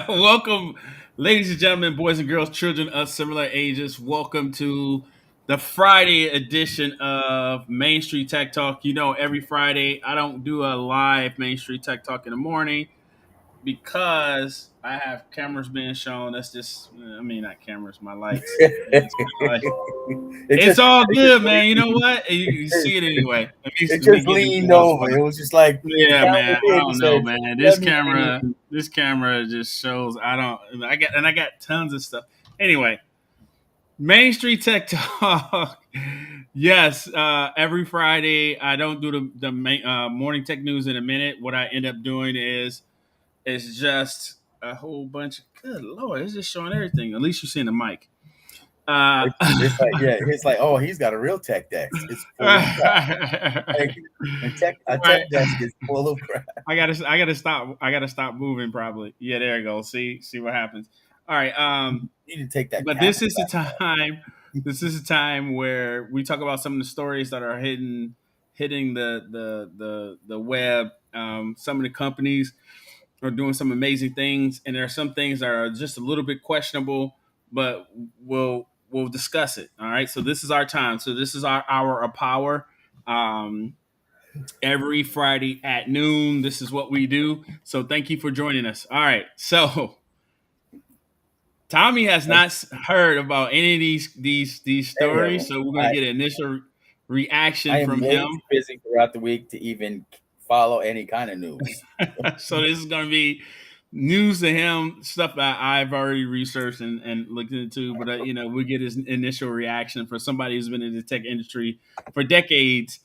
Welcome, ladies and gentlemen, boys and girls, children of similar ages. Welcome to the Friday edition of Main Street Tech Talk. You know, every Friday I don't do a live Main Street Tech Talk in the morning because I have cameras being shown. That's just, I mean, not cameras, my lights. it It's just all it just good, man. You know what? You see it anyway. it Let me just get into leaned what's over. going It on. was just like the Yeah, camera man. I did. He don't know, said, man. This "Let me camera, lean." this camera just shows. I don't. I got tons of stuff. Anyway, Main Street Tech Talk. Yes, every Friday I don't do the morning tech news in a minute. What I end up doing is just a whole bunch. Good lord, it's just showing everything. At least you're seeing the mic. Uh, It's like, yeah, it's like, oh, he's got a real tech desk. It's full of crap. Like, a tech right. desk is full of crap. I gotta stop moving probably. Yeah, there you go. See what happens. All right. You need to take that But camera this is the back. time. This is the time where we talk about some of the stories that are hitting the web. Some of the companies are doing some amazing things, and there are some things that are just a little bit questionable, but we'll discuss it. All right. So this is our time. So this is our hour of power. Um, every Friday at noon. This is what we do. So thank you for joining us. All right. So Tommy has not heard about any of these stories, Anyway, so we're gonna get an initial I reaction am from way him. too busy throughout the week to even follow any kind of news. So this is gonna be news to him, stuff that I've already researched and looked into. But we'll get his initial reaction for somebody who's been in the tech industry for decades.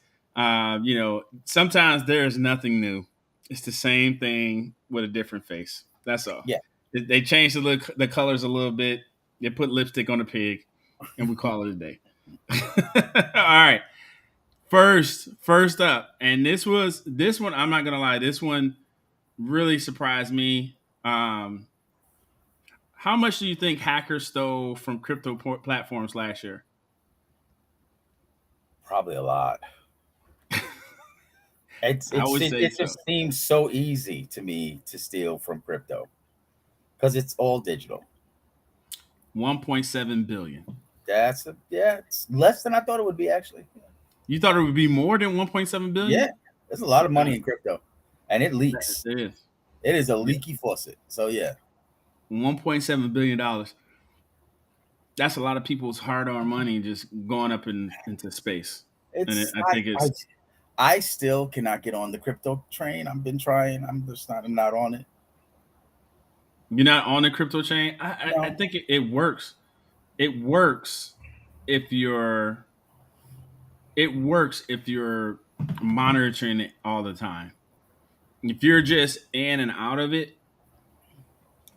Sometimes there is nothing new. It's the same thing with a different face. That's all. Yeah. They changed the colors a little bit. They put lipstick on a pig, and we call it a day. All right. First up, and this one. I'm not gonna lie. This one really surprised me. How much do you think hackers stole from crypto platforms last year? Probably a lot. I would say It so. just seems so easy to me to steal from crypto because it's all digital. 1.7 billion. Yeah, it's less than I thought it would be actually. You thought it would be more than 1.7 Yeah, billion? there's a lot of Okay, money in crypto, and it leaks. it is. It is a Yeah, leaky faucet. So yeah, 1.7 billion dollars. That's a lot of people's hard-earned money just going up into space, and it's I think I still cannot get on the crypto train. I've been trying. I'm not on it. you're not on the crypto chain. I No, think it works. It works if you're if you're monitoring it all the time. If you're just in and out of it,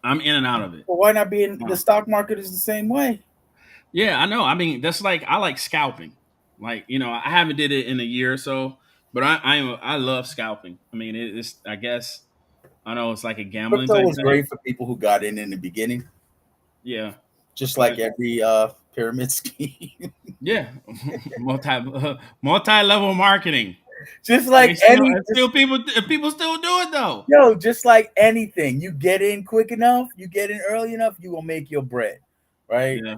I'm in and out of it. but why not be in the Uh, stock market? Is the same way. yeah, I know. I mean, that's like I like scalping. Like I haven't did it in a year or so, but I love scalping. I mean, it's I guess I know it's like a gambling Crypto type was thing. great for people who got in the beginning, Yeah, just like but every pyramid scheme. yeah, multi level marketing. just And like it's still, any it's still people still do it though. Yo, just like anything, you get in quick enough, you get in early enough, you will make your bread, right? Yeah,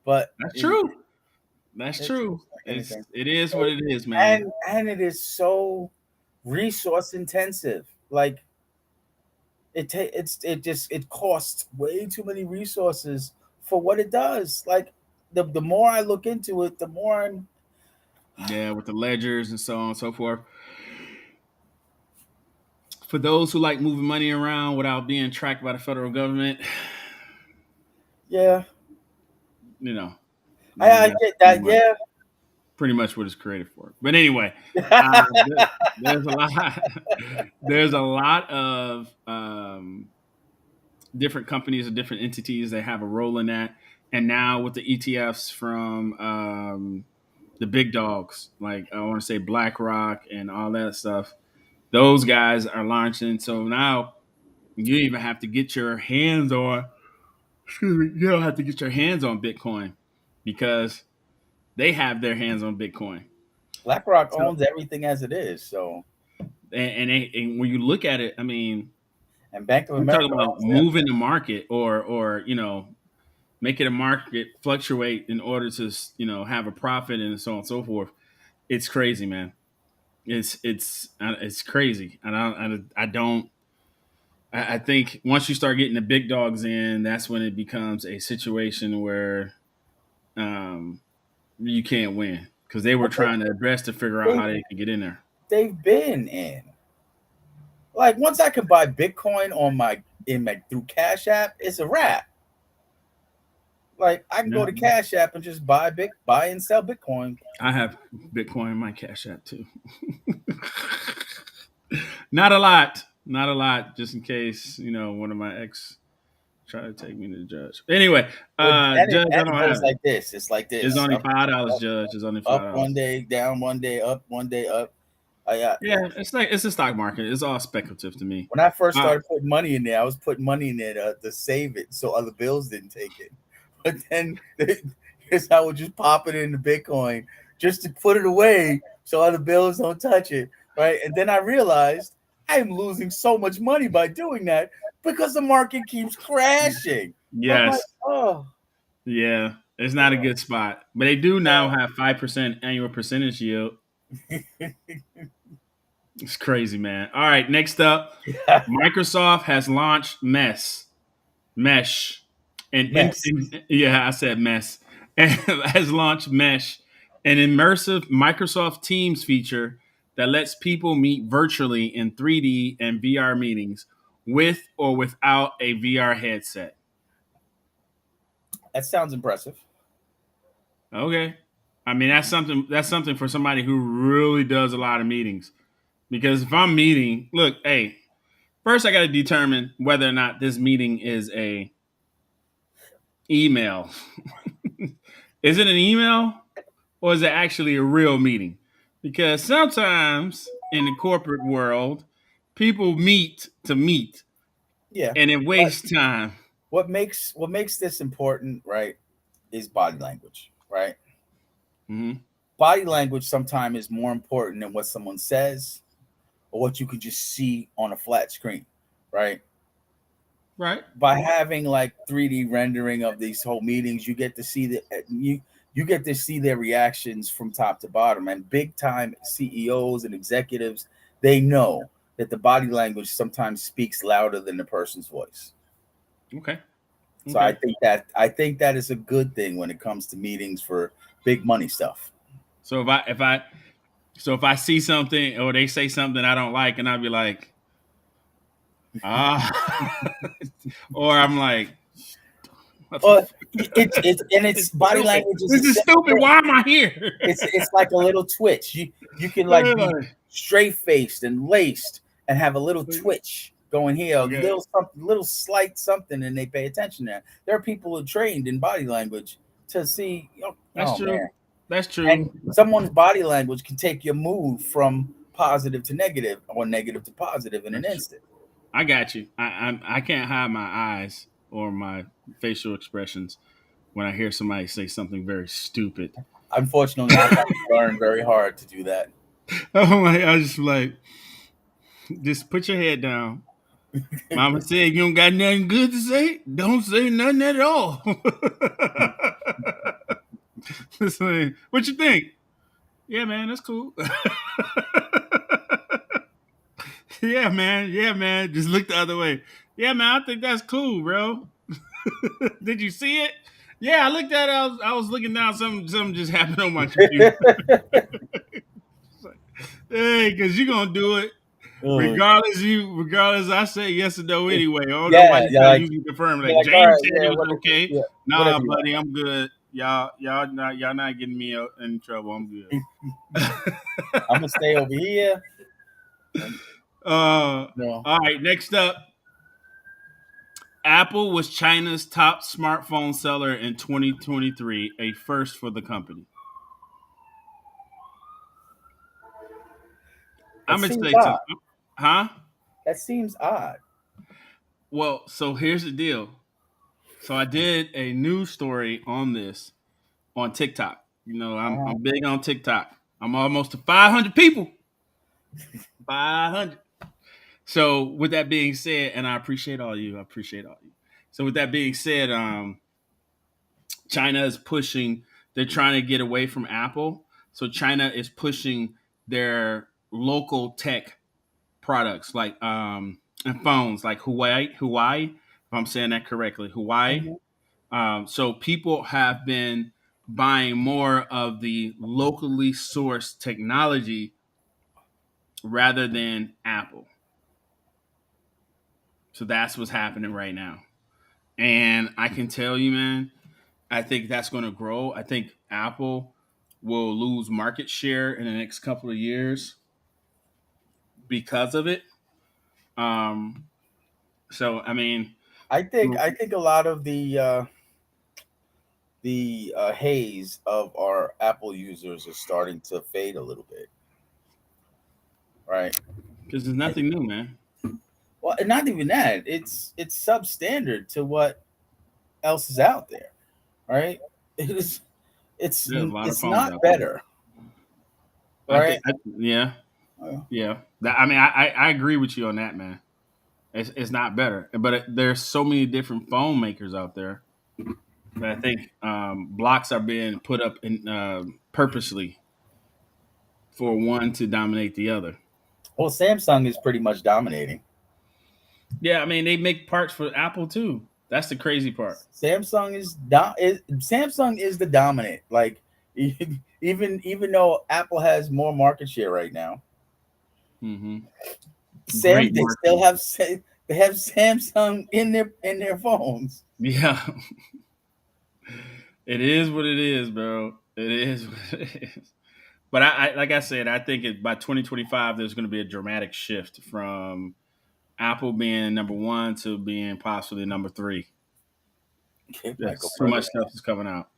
But that's true. That's it's true. just like anything, It is what it is, man. and it is so resource intensive. Like it costs way too many resources for what it does. Like the more I look into it, the more I'm Yeah, with the ledgers and so on and so forth. For those who like moving money around without being tracked by the federal government, yeah, you know, I that's get that. Yeah, pretty much what it's created for. But anyway, there's a lot. There's a lot of different companies and different entities that have a role in that. And now with the ETFs from the big dogs, like I want to say BlackRock and all that stuff, those guys are launching. So now you even have to get your hands on. Excuse me. You don't have to get your hands on Bitcoin because they have their hands on Bitcoin. BlackRock So owns everything as it is, so and when you look at it, I mean, And Bank of I'm talking America about owns them. moving the market, or making a market fluctuate in order to have a profit and so on and so forth. It's crazy, man. It's crazy, and I think once you start getting the big dogs in, that's when it becomes a situation where um, you can't win because they were But trying their best to figure out they how they could get in there. they've been in. Like once I can buy Bitcoin on my through Cash App, it's a wrap. Like I can go Yeah, to Cash App and just buy and sell Bitcoin. I have Bitcoin in my Cash App too. Not a lot, not a lot, just in case one of my ex try to take me to the judge. Anyway, But Judge, I and it don't goes have it. like this. It's like It's this. only Up, $5, up, Judge. It's only up $5. one day, down one day, up one day, up. I got Yeah, it's like it's a stock market. It's all speculative to me. when I first Uh, started putting money in there, I was putting money in there to save it so other bills didn't take it. But then here's how I would just pop it into Bitcoin just to put it away so other bills don't touch it. Right. And then I realized I'm losing so much money by doing that because the market keeps crashing. I'm like, yes, oh, yeah, it's not a good spot, but they do now have 5% annual percentage yield. It's crazy, man. All right, next up, Microsoft has launched Mesh, mess. yeah, I said mess, and has launched Mesh, an immersive Microsoft Teams feature that lets people meet virtually in 3D and VR meetings with or without a VR headset. That sounds impressive. Okay, I mean that's something for somebody who really does a lot of meetings. Because if I'm meeting, look, hey, first I got to determine whether or not this meeting is a email. Is it an email or is it actually a real meeting? Because sometimes in the corporate world, people meet to meet Yeah. and it But wastes time. what makes this important, right, is body language, right? Hmm. Body language sometimes is more important than what someone says or what you could just see on a flat screen, right? Right? By having like 3D rendering of these whole meetings, you get to see their reactions from top to bottom. And big time CEOs and executives, they know that the body language sometimes speaks louder than the person's voice. Okay. So I Okay. think that is a good thing when it comes to meetings for big money stuff. So if I see something or they say something I don't like and I'll be like, ah, or I'm like, what the Or fuck? it's It's body stupid. language is a This is simple stupid. thing. Why am I here? It's like a little twitch. You can like be straight faced and laced and have a little twitch going here, a Okay. little something, little slight something, and they pay attention there. There are people who are trained in body language to see. Oh, That's oh man, true. That's and true. someone's body language can take your mood from positive to negative or negative to positive in an That's true. instant. I got you. I can't hide my eyes or my facial expressions when I hear somebody say something very stupid. Unfortunately, I had to learn very hard to do that. Oh my! I just like just put your head down. Mama said you don't got nothing good to say. Don't say nothing at all. It's like, what you think? Yeah, man, that's cool. Yeah, man. Yeah, man. Just look the other way. Yeah, man. I think that's cool, bro. Did you see it? Yeah, I looked at it. I was looking down. Something just happened on my computer. It's like, hey, because you're gonna do it Oh, regardless. I say yes or no anyway. Oh, yeah, nobody yeah, tell like you to confirm. you're Like like, all right, James said it yeah, was okay. yeah, Nah, whatever you buddy, I'm good. Y'all not getting me in trouble. I'm good. want. I'm gonna stay over here. And, no, All right. Next up, Apple was China's top smartphone seller in 2023, a first for the company. that I'm gonna seems say odd. something, huh? That seems odd. Well, so here's the deal. So I did a news story on this on TikTok. Uh-huh. I'm big on TikTok. I'm almost to 500 people. 500. So with that being said, and I appreciate all you. I appreciate all you. So with that being said, China is pushing. They're trying to get away from Apple. So China is pushing their local tech products like and phones like Huawei. If I'm saying that correctly, Huawei. Mhm. So people have been buying more of the locally sourced technology rather than Apple. So that's what's happening right now. And I can tell you, man, I think that's going to grow. I think Apple will lose market share in the next couple of years because of it. Um, so I mean, I think a lot of the haze of our Apple users is starting to fade a little bit, right? because there's And, nothing new, man. well, and not even that. It's substandard to what else is out there, right? It is. It's There's a lot of it's phones not out there. better, I think, right? yeah, Uh, yeah. I mean, I agree with you on that, man. It's not better, but there's so many different phone makers out there that I think blocks are being put up in purposely for one to dominate the other. well, Samsung is pretty much dominating. Yeah, I mean they make parts for Apple too. That's the crazy part. Samsung is the dominant. Like even though Apple has more market share right now, Hmm. Sam Great they still marketing. they have Samsung in their phones. Yeah, it is what it is, bro. It is what it is. But I like I said, I think by 2025 there's going to be a dramatic shift from Apple being number one to being possibly number three. Okay, might go There's too further much than stuff is coming out.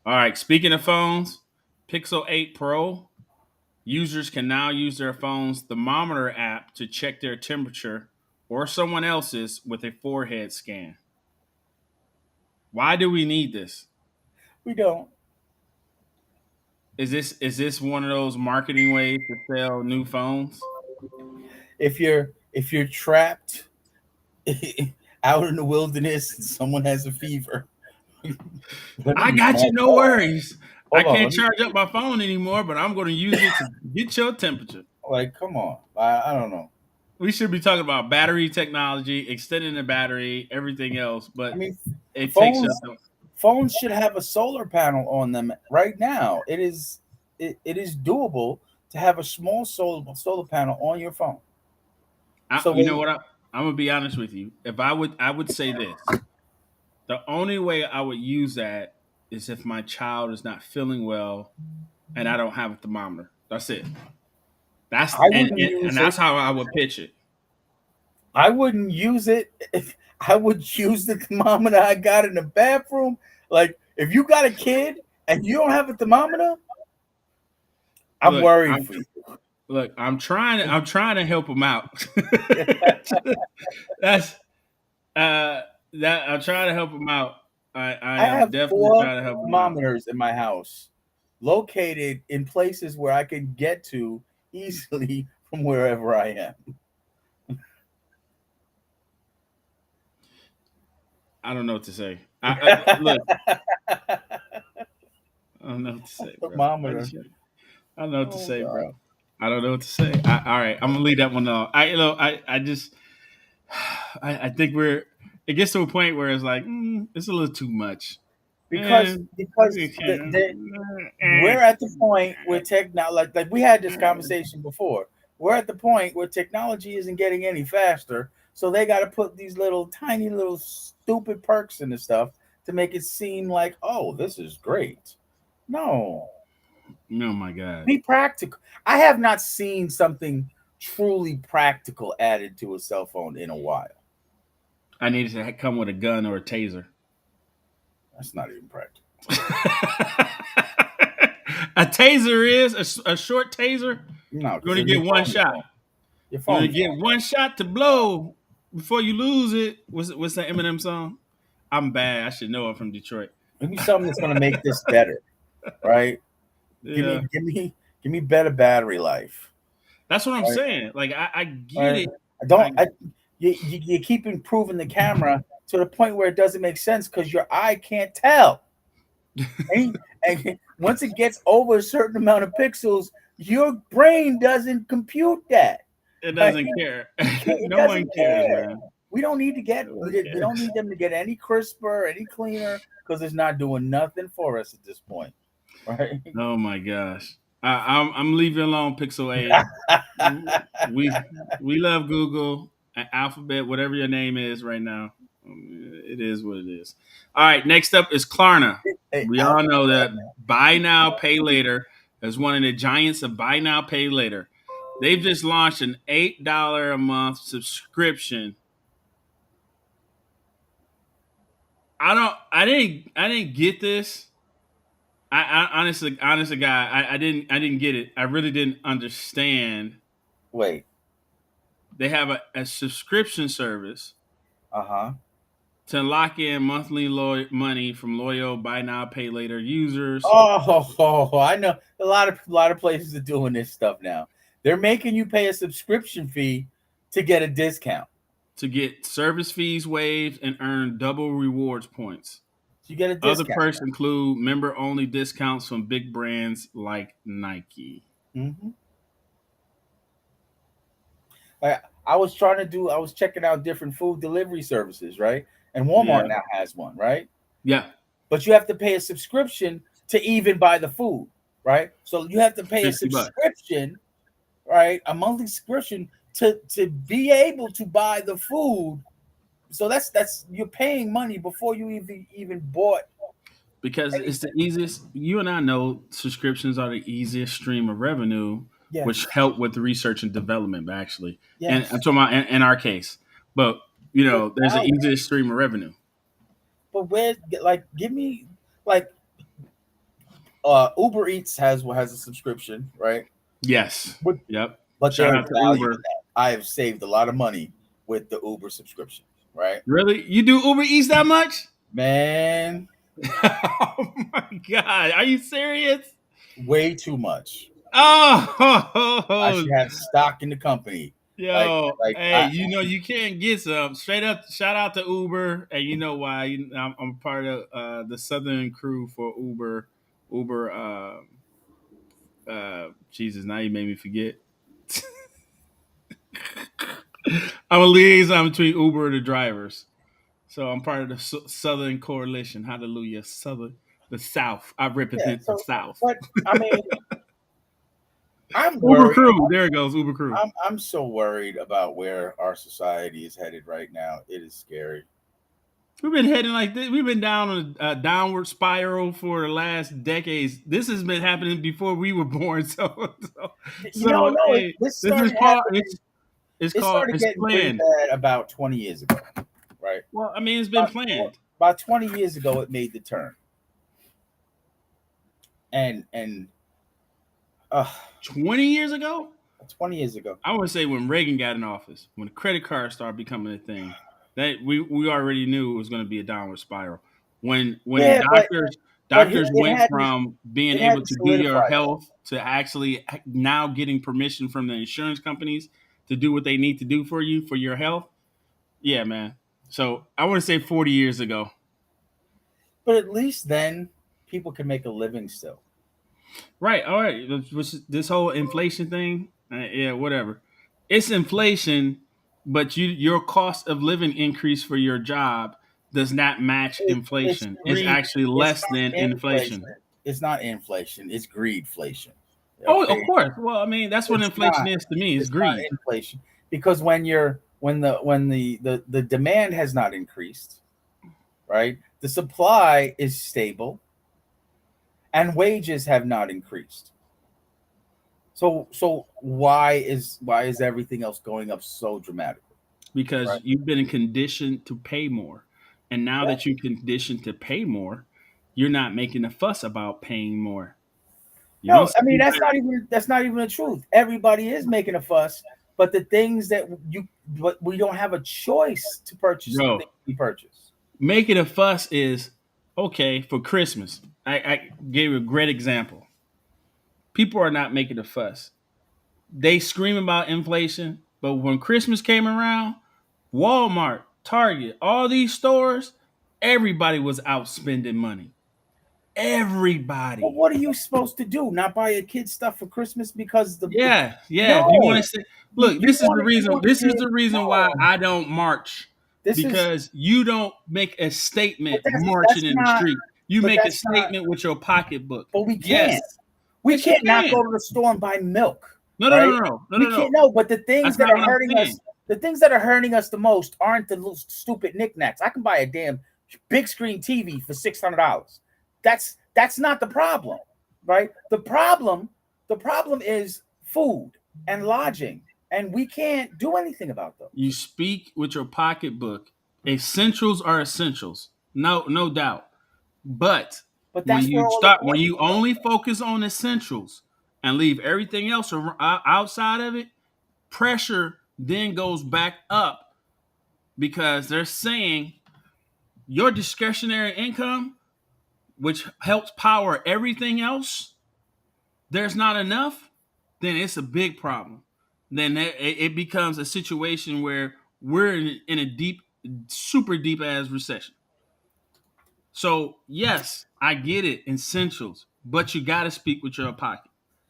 All right, speaking of phones, Pixel 8 Pro users can now use their phone's Thermometer app to check their temperature or someone else's with a forehead scan. Why do we need this? we don't. Is this one of those marketing ways to sell new phones? If you're trapped out in the wilderness and someone has a fever, let me I use got my you, no phone. worries. I Hold on, can't let me charge up my phone anymore, but I'm going to use it to get your temperature. like come on. I don't know. We should be talking about battery technology, extending the battery, everything else, I but mean, it takes up. phones phones should have a solar panel on them right now. It is doable to have a small solar panel on your phone. So You know when what? I'm gonna be honest with you. If I would say this. The only way I would use that is if my child is not feeling well and I don't have a thermometer. That's it. That's I and wouldn't and, and use that's it, how I would pitch it. I wouldn't use it if I would use the thermometer I got in the bathroom. Like if you got a kid and you don't have a thermometer, I'm Look, worried for you. I'm trying to help him out. That's that I'm trying to help him out. I I am have definitely four trying to help him out. thermometers in my house, located in places where I can get to easily from wherever I am. I don't know what to say. Look, I don't know what to say, bro. Thermometer. I don't know what to Oh say, bro. God. I don't know what to say. All right, I'm gonna leave that one alone. I just, I think it gets to a point where it's like, it's a little too much. Because And because we're at the point where like we had this conversation before. We're at the point where technology isn't getting any faster, so they got to put these little tiny little stupid perks in the stuff to make it seem like, oh, this is great. No, oh my god, be practical. I have not seen something truly practical added to a cell phone in a while. I needed to come with a gun or a taser. That's not even practical. A taser is a short taser. No, You because only then get one shot. your You phone only is get going. one shot to blow before you lose it. What's that Eminem song? I'm bad. I should know it from Detroit. Give me something that's going to make this better, right? Give Yeah, me, give me, give me better battery life. that's what I'm Right, saying. Like I get right. it. I I don't. You keep improving the camera to the point where it doesn't make sense because your eye can't tell. And once it gets over a certain amount of pixels, your brain doesn't compute that. it Right? doesn't care. It No one doesn't cares, care. man. We don't need to get No one we don't cares. need them to get any crisper, any cleaner, because it's not doing nothing for us at this point, right? Oh my gosh. I'm leaving alone, Pixel 8. We love Google, Alphabet, whatever your name is right now. It is what it is. All right, next up is Klarna. Hey, We all Alpha. know that buy now, pay later is one of the giants of buy now, pay later. They've just launched an $8 a month subscription. I didn't get this. Honestly, guy, I didn't get it. I really didn't understand. Wait. They have a subscription service Uh huh. to lock in monthly money from loyal buy now pay later users I know a lot of places are doing this stuff now. They're making you pay a subscription fee to get a discount. to get service fees waived and earn double rewards points. So you get a Other discount. perks include member only discounts from big brands like Nike. Hmm. I was checking out different food delivery services, right? And Walmart Yeah, now has one, right? yeah, But you have to pay a subscription to even buy the food, right? So you have to pay a $50. subscription, right? A monthly subscription to be able to buy the food. So that's you're paying money before you even bought Because it's the anything. easiest. You and I know subscriptions are the easiest stream of revenue, which Yes, help with research and development, actually. And I'm yes. talking about in our case, but But there's an now, easiest stream of revenue. but where like give me like Uber Eats has a subscription, right? Yes. But Yep. but Shout there's out to value in Uber. that. I have saved a lot of money with the Uber subscription, right? Really? You do Uber Eats that much? Man, Oh my god! Are you serious? way too much. I Oh, should have stock in the company. Like yo, like hey, I you can't get some. Straight up, shout out to Uber, and you know why? I'm part of the Southern crew for Uber. Uber, Jesus, now you made me forget. I'm a liaison between Uber and the drivers, so I'm part of the Southern Coalition. Hallelujah, Southern, the South. I yeah, represent the so South. but I mean I'm Uber worried. crew, there it goes. Uber crew. I'm so worried about where our society is headed right now. It is scary. We've been heading like this. We've been down on a downward spiral for the last decades. This has been happening before we were born. No, Hey, this this is started part. happening. It's It called. started It's getting pretty planned. bad about 20 years ago, right? Well, I mean, it's been About, planned. about 20 years ago, it made the turn, and uh, 20 years ago, 20 years ago. I would say when Reagan got in office, when the credit card started becoming a thing, that we already knew it was going to be a downward spiral. When Yeah, but doctors it went hadn't from being it able hadn't to do your solidified yet. health to actually now getting permission from the insurance companies to do what they need to do for you for your health. Yeah, man. So I want to say 40 years ago. But at least then people can make a living still. Right. All right. This whole inflation thing. Yeah. Whatever. It's inflation, but your cost of living increase for your job does not match It's inflation. It's greed. actually It's less than not inflation. inflation. It's not inflation. It's greedflation. Oh, of Okay, course. Well, I mean, that's what it's inflation not. is to me. Is It's not greed. inflation because when the demand has not increased, right? The supply is stable and wages have not increased. So why is everything else going up so dramatically? Because Right? you've been conditioned to pay more. And now Yeah. that you're conditioned to pay more, you're not making a fuss about paying more. You don't No, I see mean me that's not even the truth. Everybody is making a fuss, but the things that you but we don't have a choice to purchase the bro, things we purchase. making a fuss is okay for Christmas. I gave a great example. People are not making a fuss. They scream about inflation. But when Christmas came around, Walmart, Target, all these stores, everybody was out spending money. But Everybody. what are you supposed to do? Not buy your kids stuff for Christmas because the Yeah, yeah. You want to no. say, look, You this is want the to you reason. want to This is give the reason why no. I don't march, This is because you don't make a but statement that's marching in the not street. You but make a that's not statement with your pocketbook. but we can't. Yes, We yes, you can't not can. go to the store and buy milk, No, no, no, right? no, no, no, We no, can't no. no, but That's not what I'm saying. the things that are hurting us the most aren't the little stupid knickknacks. I can buy a damn big screen TV for $600. That's not the problem, right? The problem is food and lodging, and we can't do anything about You those. speak with your pocketbook. Essentials are essentials, no, no doubt. But But that's where all the when costs you only focus on essentials and leave everything else outside of it, pressure then goes back up, because they're saying your discretionary income, which helps power everything else, there's not enough, then it's a big problem. Then it becomes a situation where we're in a deep, super deep ass recession. So yes, I get it, essentials, but you got to speak with your Yeah,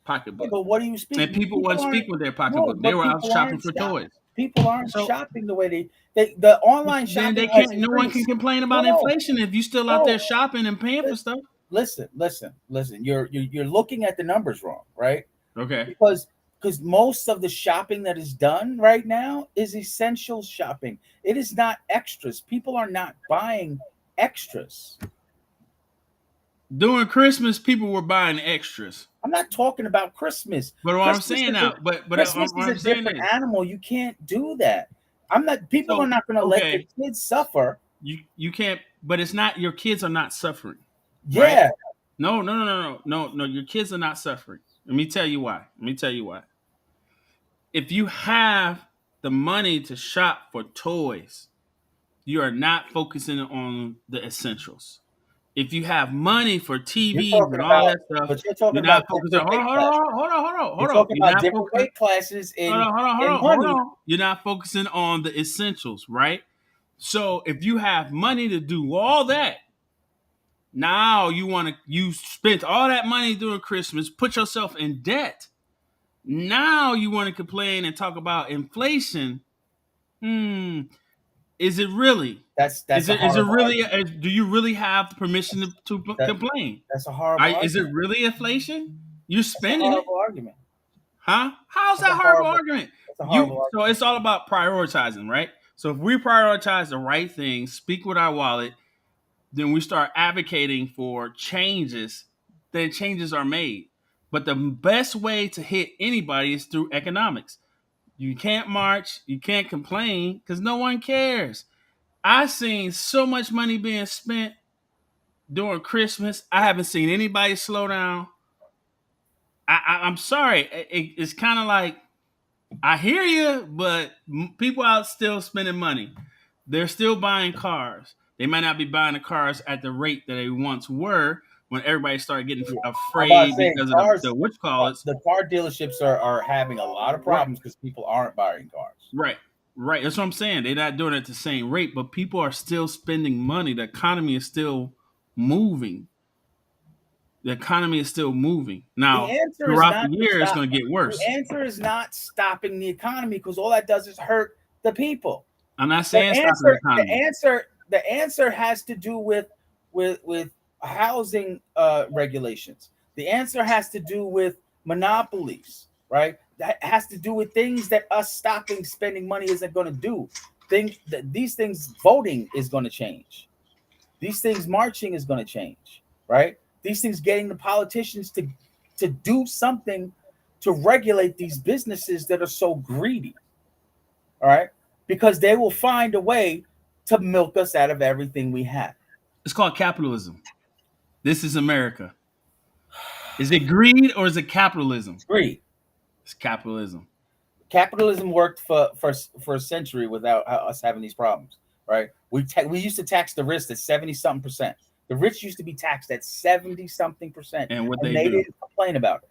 pocketbook. but what do you speak? And people People wasn't aren't speaking with their no, pocketbook; they but were out shopping for toys. people aren't So shopping the way they the online then shopping they has can't. No one can increased. complain No, about no, inflation if you still out there no. shopping and paying for Li- stuff. Listen. You're looking at the numbers wrong, right? Okay. Because most of the shopping that is done right now is essential shopping. It is not extras. People are not buying extras. During Christmas, people were buying extras. I'm not talking about Christmas. But what I'm Christmas saying is a now, but Christmas what is a I'm saying different is, animal. You can't do that. I'm not. People are so not going to let their okay, kids suffer. you can't. But it's not, your kids are not suffering, right? Yeah, No, no, no, no, no, no, no. Your kids are not suffering. Let me tell you why. Let me tell you why. If you have the money to shop for toys, you are not focusing on the essentials. If you have money for you're TVs talking and all about, that stuff, but you're talking you're not about focusing. different Hold on, weight hold classes. on, hold on, hold on, You're hold on. talking You're about not different focusing. weight classes Hold on, hold on, hold in on, hold money. on. You're not focusing on the essentials, right? So if you have money to do all that, now you spent all that money during Christmas, put yourself in debt. Now you want to complain and talk about inflation. Hmm. Is it really? That's a Is it horrible really? argument. Do you really have permission to That complain? that's a horrible Is it argument. really inflation? You're That's a spending it, horrible argument. huh? How's That's a that horrible horrible. argument? That's a horrible So argument. it's all about prioritizing, right? So if we prioritize the right things, speak with our wallet, then we start advocating for changes, then changes are made. But the best way to hit anybody is through economics. You can't march, you can't complain because no one cares. I've seen so much money being spent during Christmas. I haven't seen anybody slow down. I'm sorry. It's kind of like, I hear you, but people out still spending money. They're still buying cars. They might not be buying the cars at the rate that they once were when everybody started getting Yeah. I'm about to afraid say because of cars. the which call it's The car dealerships are having a lot of right, problems because people aren't buying cars. right, right. That's what I'm saying. They're not doing it at the same rate, but people are still spending money. The economy is still moving. The economy is still moving. The Now, answer is throughout the not to year, it's stop. going to get The worse. answer is not stopping the economy because all that does is hurt the people. I'm not The saying stop the answer, economy. the answer has to do with housing regulations. The answer has to do with monopolies, right? That has to do with things that us stopping spending money isn't going to do. These things, voting is going to change. These things, marching is going to change, right? These things, getting the politicians to do something to regulate these businesses that are so greedy, all right? Because they will find a way to milk us out of everything we have. It's called capitalism. This is America. Is it greed or is it capitalism? Greed. It's capitalism. Capitalism worked for a century without us having these problems, right? We used to tax the rich at 70 something percent. The rich used to be taxed at 70 something percent, And what and they they do. didn't complain about it.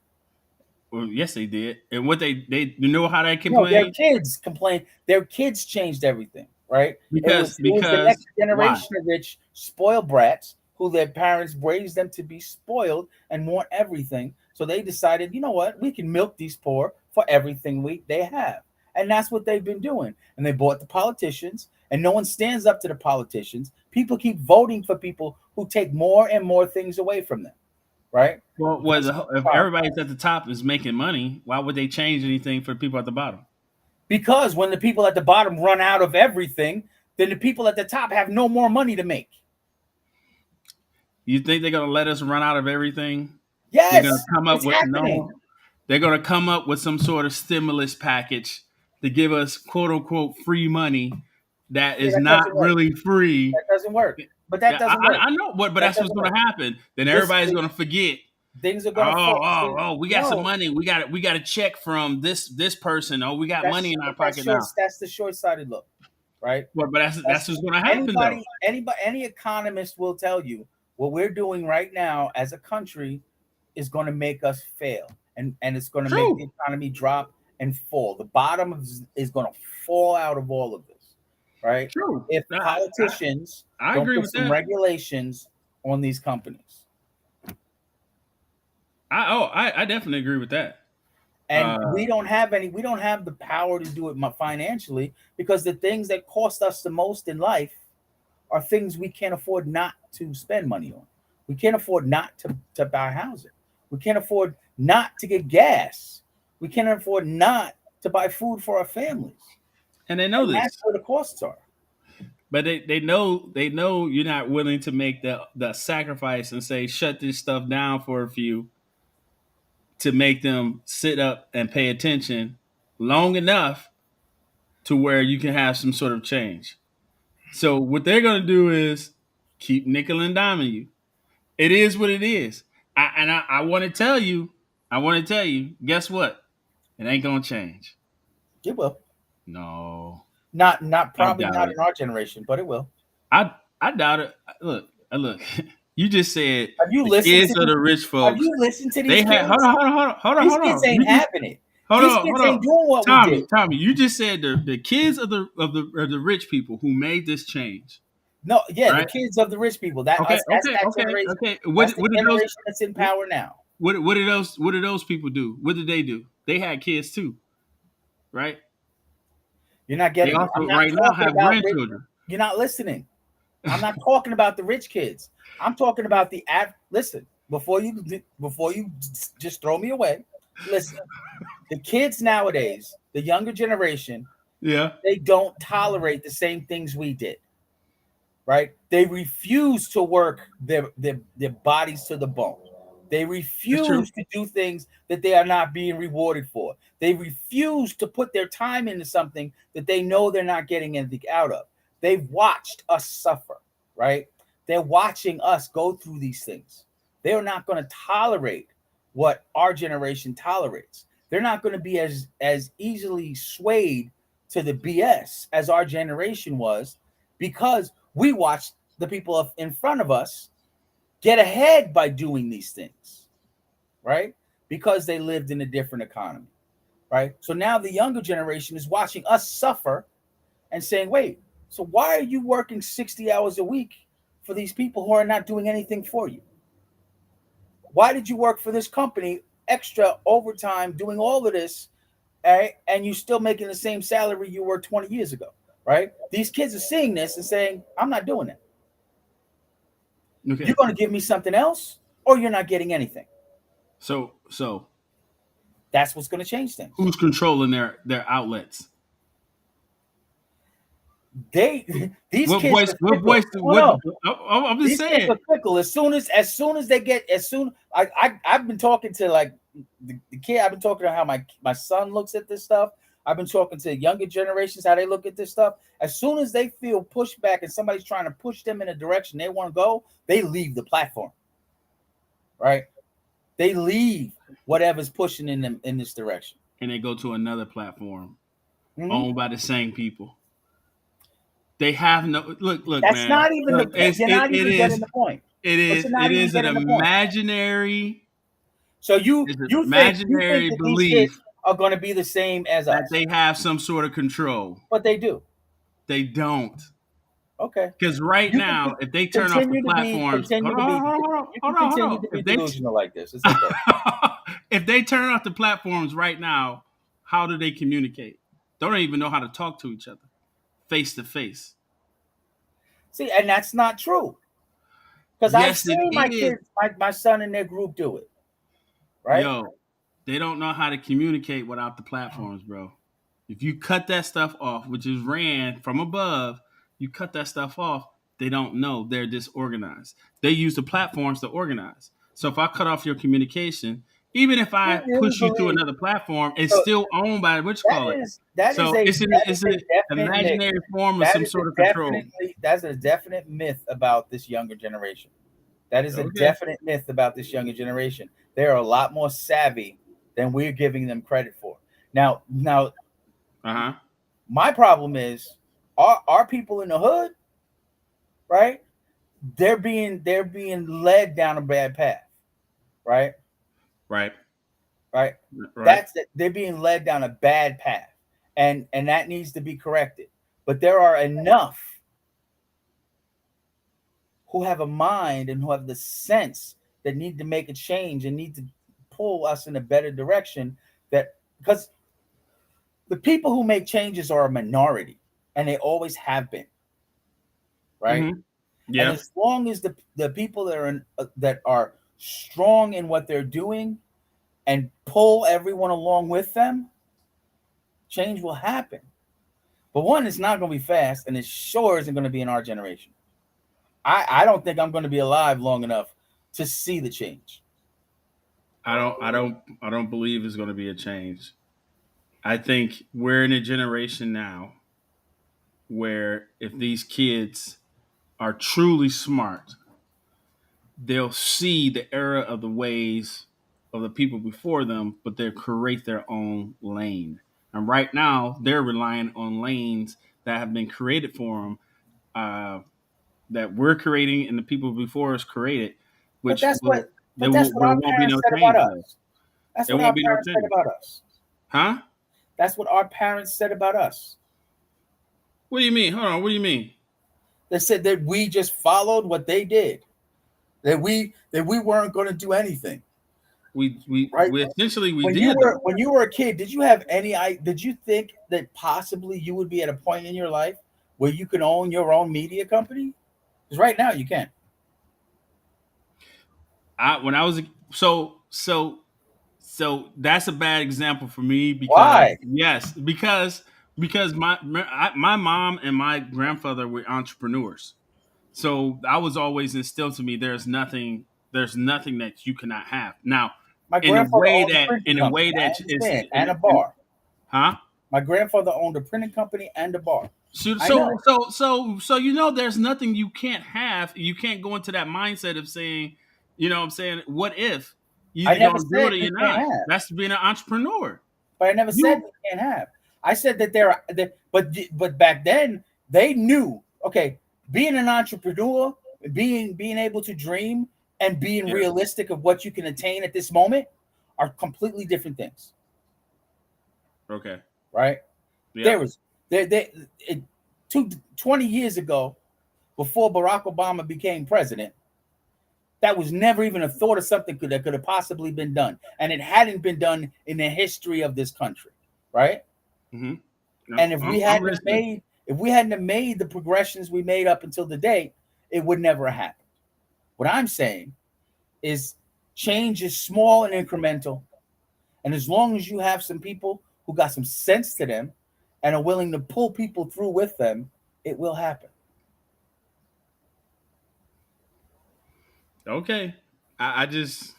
Well, yes, they did. And what they you know how they No, their complained kids complained. Their kids changed everything, right? It was the because next why? generation of rich spoiled brats who their parents raised them to be spoiled and want everything. So they decided, you know what, we can milk these poor for everything they have. And that's what they've been doing. And they bought the politicians, and no one stands up to the politicians. People keep voting for people who take more and more things away from them, right? Well, That's the if problem. everybody's at the top is making money, why would they change anything for the people at the bottom? Because when the people at the bottom run out of everything, then the people at the top have no more money to make. You think they're gonna let us run out of everything? They're gonna Yes, come up it's with happening. no. They're gonna come up with some sort of stimulus package to give us quote unquote free money that Yeah, is that not doesn't work. really free. That doesn't work. But that Yeah, doesn't work. I know what, but That that's what's doesn't gonna work. happen. Then This everybody's is gonna forget. things are gonna Oh, fall. oh, See, oh, we got some no, money. We got a check from this person. Oh, we got money in our that's pocket short. now. That's the short-sighted look, right? But that's That's what's gonna happen though. any economist will tell you what we're doing right now as a country is going to make us fail, and it's going to make the True, economy drop and fall. The bottom is going to fall out of all of this, right? true. If politicians I don't agree put with some that. regulations on these companies. I definitely agree with that. And Uh, we don't have the power to do it financially, because the things that cost us the most in life are things we can't afford not to spend money on. We can't afford not to buy housing. We can't afford not to get gas. We can't afford not to buy food for our families. and they know And that's this, where the costs are. but they know you're not willing to make the sacrifice and say shut this stuff down for a few to make them sit up and pay attention long enough to where you can have some sort of change. So what they're gonna do is keep nickel and diming you. It is what it is. I want to tell you, guess what? It ain't gonna change. It will. No, Not I probably doubt not it. in our generation, but it will. I I doubt it. Look. You just said Have you the listened kids to of these the rich have folks. you listened to They these had kids? These hold kids on. ain't You just having it. These hold kids on. ain't doing what we did. Tommy. You just said the kids of the rich people who made this change, No, yeah, the right? kids of the rich people. That Okay, us that's that generation. okay. That's the generation that's in power now. What did those people do? What did they do? They had kids too, right? You're not They getting me. I'm also not right now talking have about rich. grandchildren. You're not listening. I'm not talking about the rich kids. I'm talking about the listen, before you just throw me away. Listen, the kids nowadays, the younger generation, Yeah, they don't tolerate the same things we did. Right? They refuse to work their bodies to the bone. They that's true. refuse to do things that they are not being rewarded for. They refuse to put their time into something that they know they're not getting anything out of. They've watched us suffer, right? They're watching us go through these things. They're not going to tolerate what our generation tolerates. They're not going to be as easily swayed to the BS as our generation was, because we watched the people in front of us get ahead by doing these things, right? Because they lived in a different economy, right? So now the younger generation is watching us suffer and saying, wait, so why are you working 60 hours a week for these people who are not doing anything for you? Why did you work for this company extra overtime doing all of this, right? And you still making the same salary you were 20 years ago, right? These kids are seeing this and saying, I'm not doing it. You're Okay. going to give me something else, or you're not getting anything. So That's what's going to change things. who's controlling their outlets? They these What kids voice? are What fickle. voice? Oh What? no, I'm just these kids saying. are fickle. As soon as they get as soon I've been talking to like the kid. I've been talking to how my son looks at this stuff. I've been talking to younger generations how they look at this stuff. As soon as they feel pushback and somebody's trying to push them in a direction they want to go, they leave the platform. Right? They leave whatever's pushing in them in this direction. And they go to another platform Mhm. owned by the same people. They have no look, That's man. not even the Look, point. You're not it even getting is the point. But you're not it even is an getting the point. imaginary. So you It's an you think imaginary that these kids belief are going to be the same as that us, they have some sort of control. but they do. They don't. Okay, Because right you can now, if they turn off the continue to be platforms, continue hold to on, be hold on, hold on, you can hold on, hold continue on. to be delusional like this. It's okay. If they turn off the platforms right now, how do they communicate? They don't even know how to talk to each other face to face. See, and that's not true because I've Yes, it seen my is. kids, my son and their group do it. Right? Yo, they don't know how to communicate without the platforms, bro. If you cut that stuff off, which is ran from above, you cut that stuff off, they don't know. They're disorganized. They use the platforms to organize. So if I cut off your communication, even if You I really push you to believe another platform, it's so? still owned by what you call it. So it's A an definite myth. imaginary form of That some is a sort of control. definitely that's a definite myth about this younger generation. That is a Okay. definite myth about this younger generation. They are a lot more savvy than we're giving them credit for. Now, Uh huh. my problem is our people in the hood, right? They're being led down a bad path, right? Right. Right. Right. That's it. They're being led down a bad path, and that needs to be corrected. But there are enough who have a mind and who have the sense that need to make a change and need to pull us in a better direction. That because the people who make changes are a minority, and they always have been, right? Mm-hmm. And Yeah. as long as the people that are strong in what they're doing and pull everyone along with them, change will happen. But one, it's not going to be fast, and it sure isn't going to be in our generation. I don't think I'm going to be alive long enough to see the change. I don't believe it's going to be a change. I think we're in a generation now where if these kids are truly smart, they'll see the error of the ways of the people before them, but they'll create their own lane. And right now, they're relying on lanes that have been created for them, uh, that we're creating and the people before us created, But which that's will what but that's what there our won't be parents no said about change though. us. That's There what won't our be no parents said change, about us. huh? That's what our parents said about us. What do you mean? Hold on. What do you mean? They said that we just followed what they did. That we weren't going to do anything. Right? We essentially we When you did were though. when you were a kid, did you have any did you think that possibly you would be at a point in your life where you could own your own media company? Because right now you can't. I when I was so that's a bad example for me because Why? yes, because my mom and my grandfather were entrepreneurs. So I was always instilled to me there's nothing that you cannot have. Now, My grandfather owned a printing in a company. way I that is understand, and a bar. huh? My grandfather owned a printing company and a bar. So, I know, you know there's nothing you can't have. You can't go into that mindset of saying, you know what I'm saying, what if you I either never gonna do it said or you you're can't not. have, That's being an entrepreneur. but I never said You you can't have. I said that but back then they knew. Okay, being an entrepreneur, being able to dream, and being Yeah. realistic of what you can attain at this moment are completely different things, Okay. right? There Yep. was there it, 20 years ago, before Barack Obama became president, that was never even a thought of something that could have possibly been done, and it hadn't been done in the history of this country, right? Mm-hmm. No, And I'm listening. if we hadn't have made the progressions we made up until the date, it would never have happened. What I'm saying is change is small and incremental, and as long as you have some people who got some sense to them and are willing to pull people through with them, it will happen. Okay. I just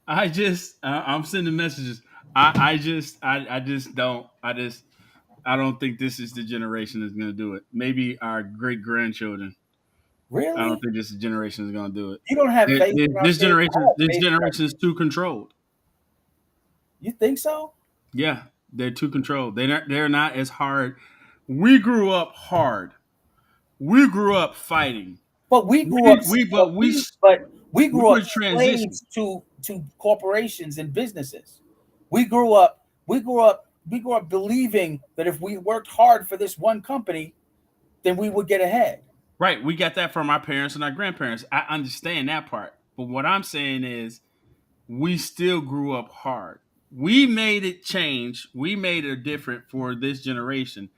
I'm sending messages. I just don't I don't think this is the generation that's going to do it. Maybe our great grandchildren. I don't Really? think this generation is going to do it. You don't have faith in our kids? I have This faith in our generation is kids. too controlled. You think so? Yeah, they're too controlled. They're not as hard. We grew up hard. We grew up fighting. But we grew up. We But but we we. But We We're grew up going to transition. slaves to corporations and businesses. We grew up believing that if we worked hard for this one company, then we would get ahead. Right. We got that from our parents and our grandparents. I understand that part. But what I'm saying is we still grew up hard. We made it change. We made it different for this generation.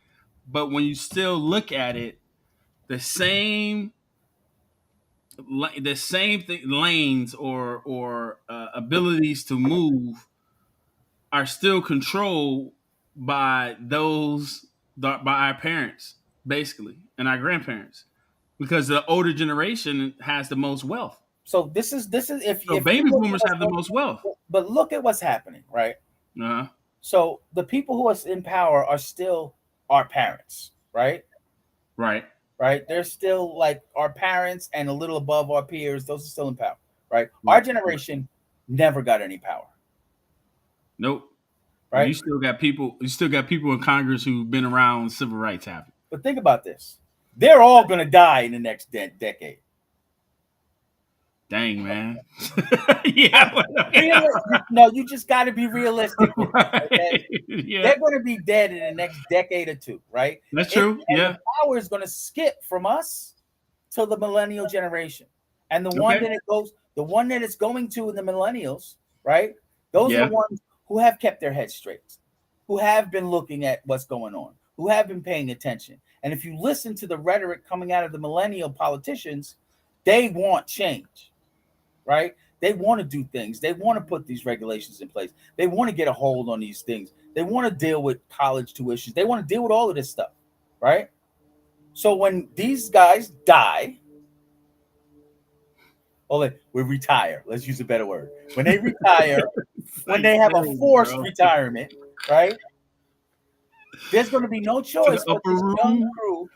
But when you still look at it, the same lanes or abilities to move are still controlled by by our parents, basically, and our grandparents, because the older generation has the most wealth. So this is So if you baby look at boomers what's have the going most wealth. on, but look at what's happening, right? Uh-huh. So the people who are in power are still our parents, right? Right. Right? They're still like our parents and a little above our peers. Those are still in power, right? Our Right. Right. generation never got any power, Nope. You right? still got people. You still got people in Congress who've been around when civil rights happened. But think about this: they're all going to die in the next decade. Dang, man. I'm Yeah. no, you just got to be realistic with this, okay? Right. Yeah. They're going to be dead in the next decade or two, right? That's It, true. and the Yeah. power is going to skip from us to the millennial generation, and Okay. the one that it's going to in the millennials, right? Those are the Yeah. ones who have kept their heads straight, who have been looking at what's going on, who have been paying attention. And if you listen to the rhetoric coming out of the millennial politicians, they want change, right? They want to do things. They want to put these regulations in place. They want to get a hold on these things. They want to deal with college tuitions. They want to deal with all of this stuff, right? So when these guys die, or we retire, let's use a better word. When they retire, when Like, they have a dang, forced bro. retirement, right? There's going to be no To the choice but upper this young room. crew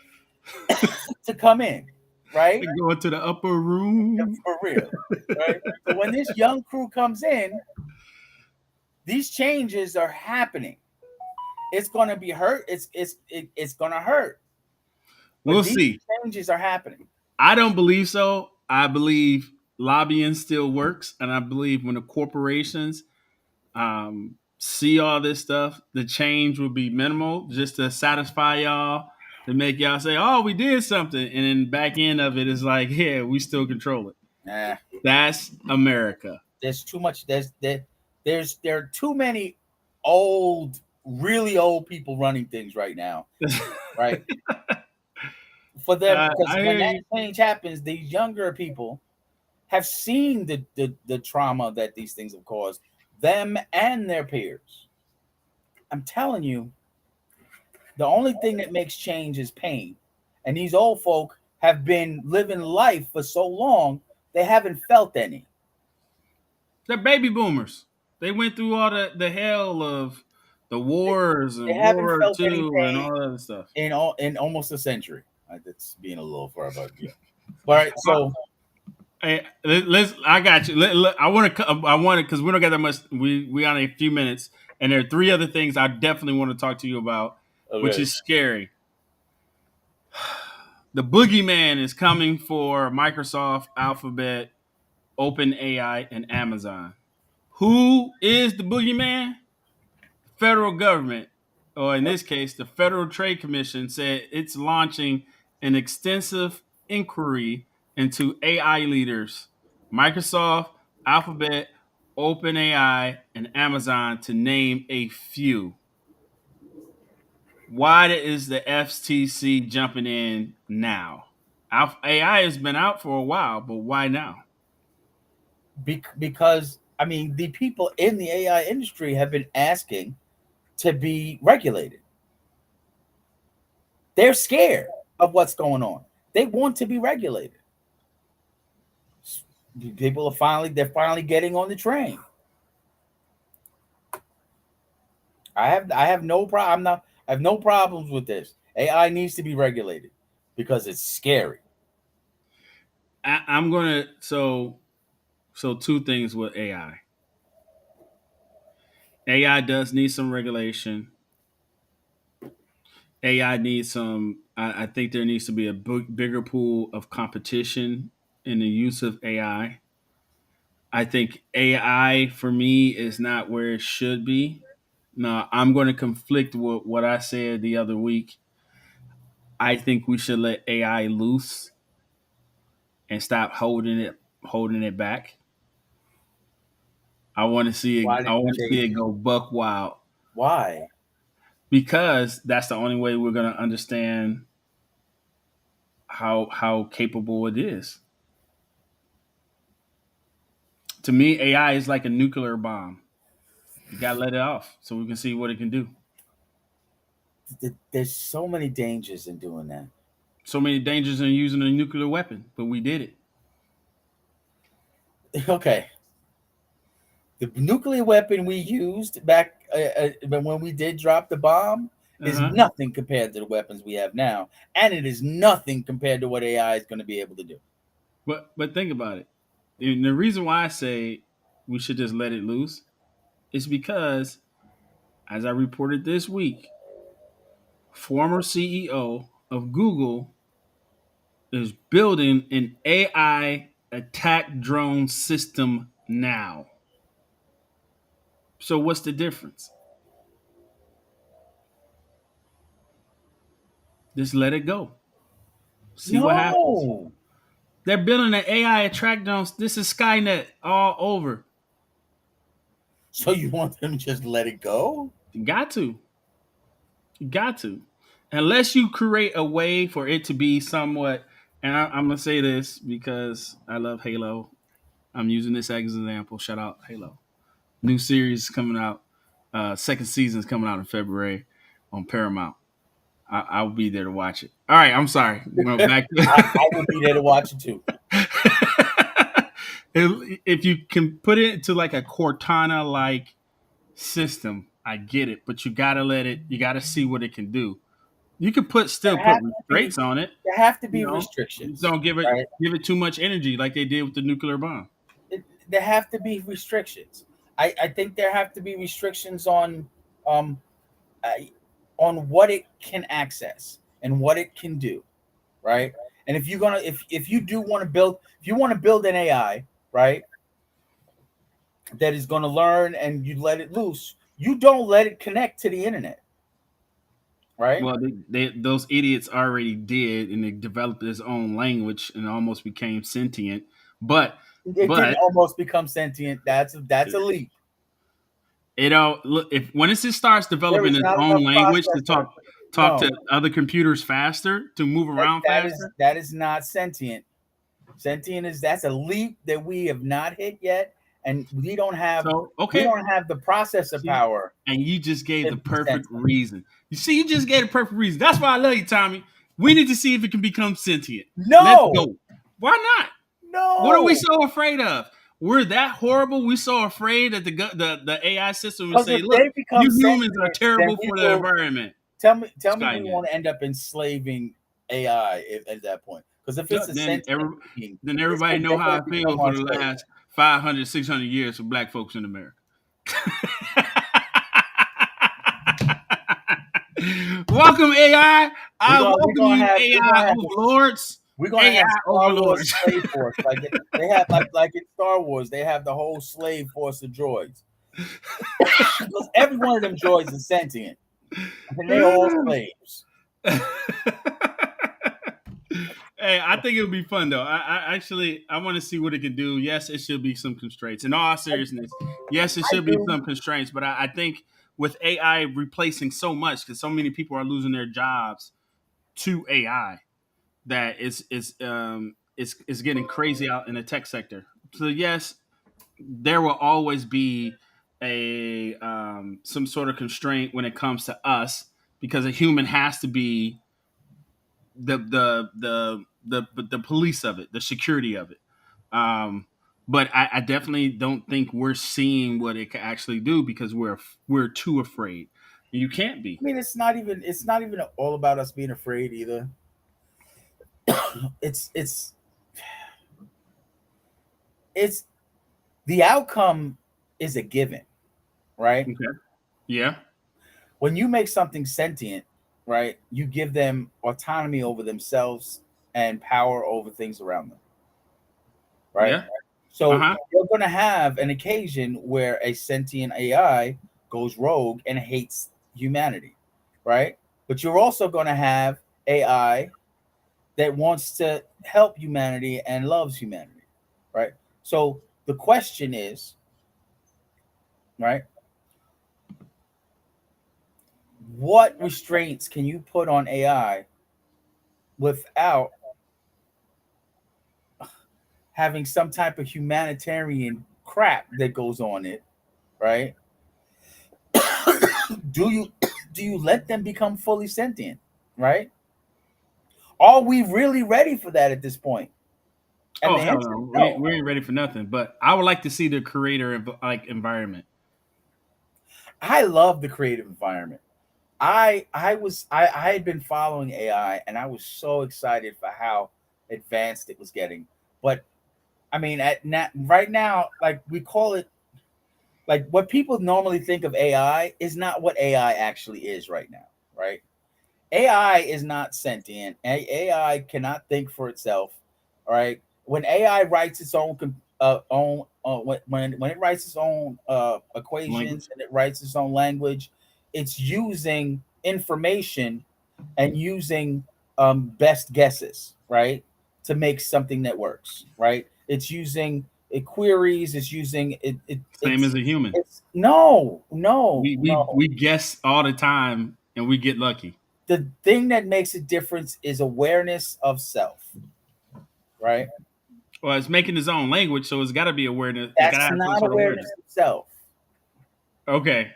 to come in, right? They go into the upper room. For real, right? So when this young crew comes in, these changes are happening. It's going to be hurt. It's going to hurt, but We'll these see. changes are happening. I don't believe so. I believe lobbying still works, and I believe when the corporations see all this stuff, the change will be minimal, just to satisfy y'all, to make y'all say, "Oh, we did something," and then back end of it is like, "Yeah, we still control it." Nah, That's America. there's too much. There are too many old, really old people running things right now, right? For them, because I when hear that you. change happens, these younger people have seen the trauma that these things have caused them and their peers. I'm telling you, the only thing that makes change is pain. And these old folk have been living life for so long, they haven't felt any. They're baby boomers. They went through all the hell of the They, wars they and World haven't War felt any II and pain all that other stuff. in almost a century. That's being a little far, but yeah. All right, so Hey, let's. I got you. I want to. I want to because we don't got that much. We on a few minutes, and there are three other things I definitely want to talk to you about, which okay. is scary. The boogeyman is coming for Microsoft, Alphabet, OpenAI, and Amazon. Who is the boogeyman? Federal government, or in this case, the Federal Trade Commission, said it's launching an extensive inquiry into AI leaders, Microsoft, Alphabet, OpenAI, and Amazon, to name a few. Why is the FTC jumping in now? AI has been out for a while, but why now? Because I mean, the people in the AI industry have been asking to be regulated. They're scared of what's going on. They want to be regulated. People are finally getting on the train. I have no problem. I have no problems with this. AI needs to be regulated because it's scary. I'm gonna so two things with AI. AI does need some regulation. AI needs some. I think there needs to be a bigger pool of competition in the use of AI. I think AI for me is not where it should be. No, I'm going to conflict with what I said the other week. I think we should let AI loose and stop holding it back. I want to see it. Why I did you want to say see it go buck wild why? because that's the only way we're going to understand how capable it is. To me, AI is like a nuclear bomb. You got to let it off so we can see what it can do. There's so many dangers in doing that. So many dangers in using a nuclear weapon, but we did it. Okay, the nuclear weapon we used back when we did drop the bomb Uh is huh. nothing compared to the weapons we have now, and it is nothing compared to what AI is going to be able to do. But think about it. And the reason why I say we should just let it loose is because, as I reported this week, former CEO of Google is building an AI attack drone system now. So what's the difference? Just let it go. See what happens. No, They're building an AI attack drone. This is Skynet all over. so you want them to just let it go? You got to. You got to. Unless you create a way for it to be somewhat, and I'm going to say this because I love Halo. I'm using this as an example. Shout out Halo. New series coming out. Second season is coming out in February on Paramount. I'll be there to watch it. All right, I'm sorry. Well, back I will be there to watch it too. if you can put it into like a Cortana like system, I get it, but you gotta let it. You gotta see what it can do. You can There still put have to be restraints on it. there have to You be know, just restrictions, don't right? give it too much energy like they did with the nuclear bomb. There have to be restrictions. I think there have to be restrictions um uh, on what it can access and what it can do, right? And if you do want to build if you want to build an AI, right, that is going to learn and you let it loose, you don't let it connect to the internet, right? Well, those idiots already did, and they developed its own language and almost became sentient. But It didn't but almost become sentient. That's a leap. it all look if when it just starts There developing is its not own enough language to processor. talk No, to other computers faster to move around faster. that is not sentient. Sentient is that's a leap that we have not hit yet, and So we okay, don't have the processor see, power and you just gave to the be perfect sentient. reason. You see, you just gave the perfect reason. That's why I love you, Tommy. We need to see if it can become sentient. Let's No, go. Why not? What are we no, so afraid of? We're that horrible. We're so afraid that the AI system would because say, if "Look, they become you humans are sentient, then terrible we for the will environment." tell me we Skynet. want to end up enslaving AI at that point. Because if Yeah, it's a sentient being, then it's everybody know they're how going to I feel become for our the slaves. last 500, 600 years for black folks in America. Welcome AI. I We're welcome gonna you, have AI overlords. we're gonna AI have Star Wars overlords. slave force they have like in Star Wars they have the whole slave force of droids because every one of them droids is sentient and they're all slaves. Hey, I think it would be fun though. I want to see what it can do. Yes, it should be some constraints. In all I, seriousness, yes, it I should be do. some constraints. But I think with AI replacing so much, because so many people are losing their jobs to AI, that it's getting crazy out in the tech sector. So yes, there will always be a some sort of constraint when it comes to us because a human has to be the police of it, the security of it. Um, but I definitely don't think we're seeing what it can actually do because we're too afraid. You can't be. I mean, it's not even all about us being afraid either. It's it's the outcome is a given, right? Okay. Yeah. When you make something sentient, right, you give them autonomy over themselves and power over things around them, right? Yeah. Uh So huh. you're going to have an occasion where a sentient AI goes rogue and hates humanity, right? But you're also going to have AI that wants to help humanity and loves humanity, right? So the question is, right, what restraints can you put on AI without having some type of humanitarian crap that goes on it, right? Do you do you let them become fully sentient, right? Are we really ready for that at this point? And Oh the hell answer is no, we no. we ain't ready for nothing. But I would like to see the creator like environment. I love the creative environment. I had been following AI and I was so excited for how advanced it was getting. But I mean, right now, like we call it, like what people normally think of AI is not what AI actually is right now, right? AI is not sentient. AI cannot think for itself. All right. When AI writes its own when it writes its own equations Language. and it writes its own language, it's using information and using best guesses, right, to make something that works. Right. It's using queries. It's using Same as a human. it's no, no, We no. guess all the time and we get lucky. The thing that makes a difference is awareness of self, right? Well, it's making its own language, so it's got to be awareness. It's got to That's have some not sort of awareness awareness. of self, Okay.